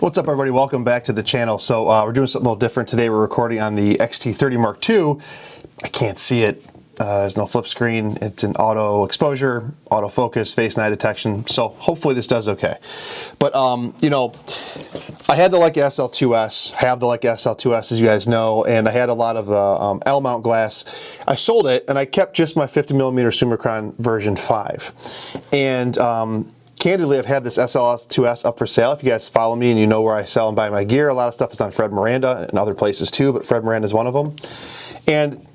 What's up, everybody? Welcome back to the channel. So we're doing something a little different today. We're recording on the X-T30 Mark II. I can't see it. There's no flip screen. It's an auto exposure, autofocus, face and eye detection. So hopefully this does okay. But you know, I had the Leica SL2S, have the Leica SL2S as you guys know, and I had a lot of the L mount glass. I sold it and I kept just my 50mm Summicron version 5. And candidly, I've had this SL2S up for sale. If you guys follow me and you know where I sell and buy my gear, a lot of stuff is on Fred Miranda and other places too, but Fred Miranda is one of them. And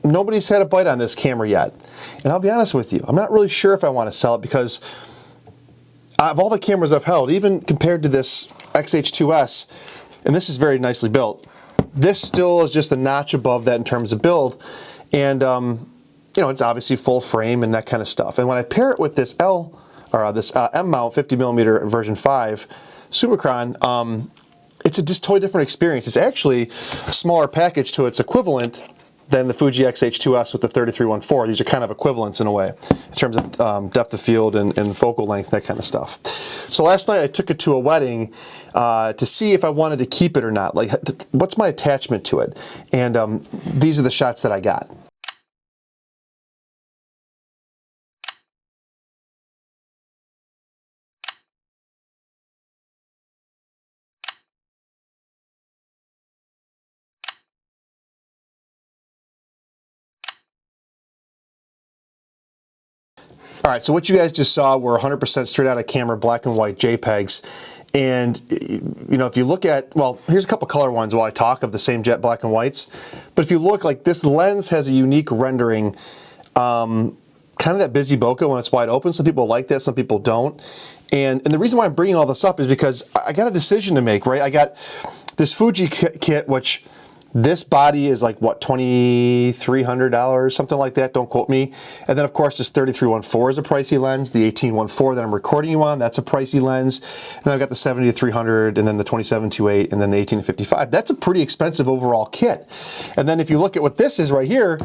nobody's had a bite on this camera yet. And I'll be honest with you, I'm not really sure if I want to sell it because of all the cameras I've held, even compared to this XH2S, and this is very nicely built, this still is just a notch above that in terms of build. And you know, it's obviously full frame and that kind of stuff. And when I pair it with this this M mount 50mm version 5 Summicron, it's a just totally different experience. It's actually a smaller package to its equivalent than the Fuji X-H2S with the 3314. These are kind of equivalents in a way, in terms of depth of field and focal length, that kind of stuff. So last night I took it to a wedding to see if I wanted to keep it or not. Like, what's my attachment to it? And these are the shots that I got. All right, so what you guys just saw were 100% straight out of camera black and white JPEGs. And, you know, if you look at, well, here's a couple color ones while I talk of the same jet black and whites. But if you look, like, this lens has a unique rendering, kind of that busy bokeh when it's wide open. Some people like that, some people don't. And the reason why I'm bringing all this up is because I got a decision to make, right? I got this Fuji kit, which this body is like, what, $2,300, something like that, don't quote me. And then of course this 3314 is a pricey lens. The 1814 that I'm recording you on, that's a pricey lens. And I've got the 70-300 and then the 27-28 and then the 18-55. That's a pretty expensive overall kit. And then if you look at what this is right here,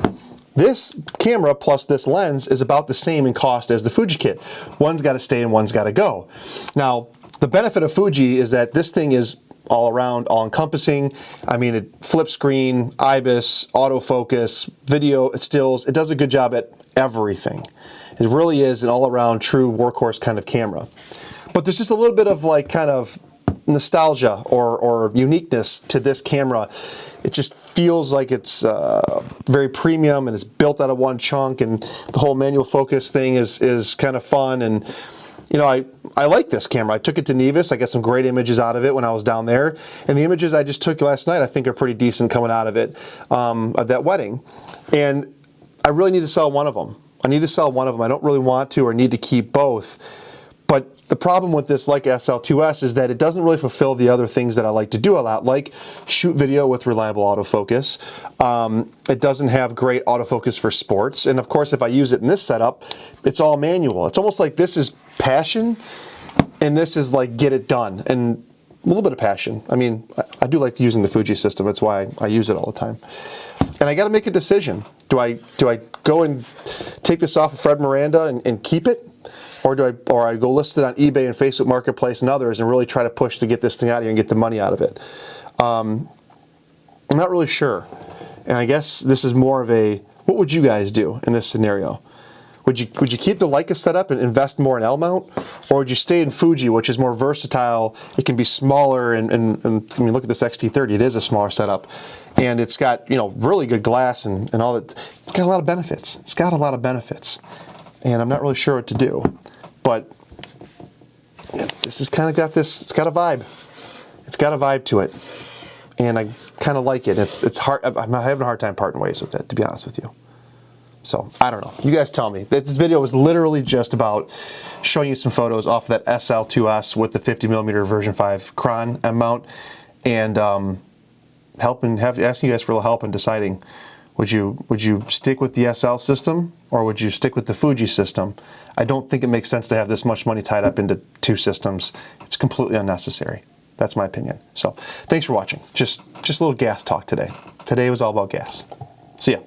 this camera plus this lens is about the same in cost as the Fuji kit. One's got to stay and one's got to go. Now, the benefit of Fuji is that this thing is all around, all encompassing. I mean, it flip screen, IBIS, autofocus, video, stills. It does a good job at everything. It really is an all around true workhorse kind of camera. But there's just a little bit of like kind of nostalgia or uniqueness to this camera. It just feels like it's very premium and it's built out of one chunk, and the whole manual focus thing is kind of fun. And you know, I like this camera. I took it to Nevis. I got some great images out of it when I was down there. And the images I just took last night I think are pretty decent coming out of it, at that wedding. And I really need to sell one of them. I need to sell one of them. I don't really want to or need to keep both. But the problem with this Leica SL2S is that it doesn't really fulfill the other things that I like to do a lot, like shoot video with reliable autofocus. It doesn't have great autofocus for sports. And of course, if I use it in this setup, it's all manual. It's almost like this is passion and this is like get it done, and a little bit of passion. I mean, I do like using the Fuji system. That's why I use it all the time. And I got to make a decision. Do I go and take this off of Fred Miranda and keep it? Or I go list it on eBay and Facebook Marketplace and others and really try to push to get this thing out of here and get the money out of it? I'm not really sure. And I guess this is more of a, what would you guys do in this scenario? Would you keep the Leica setup and invest more in L mount? Or would you stay in Fuji, which is more versatile? It can be smaller, and I mean, look at this X-T30, it is a smaller setup. And it's got, you know, really good glass and all that. It's got a lot of benefits. It's got a lot of benefits. And I'm not really sure what to do. But this has kind of got this, it's got a vibe. It's got a vibe to it. And I kind of like it. It's hard, I'm having a hard time parting ways with it, to be honest with you. So, I don't know. You guys tell me. This video was literally just about showing you some photos off that SL2S with the 50mm version 5 Cron M mount, and asking you guys for a little help in deciding, would you stick with the SL system or would you stick with the Fuji system? I don't think it makes sense to have this much money tied up into two systems. It's completely unnecessary. That's my opinion. So, thanks for watching. Just a little gas talk today. Today was all about gas. See ya.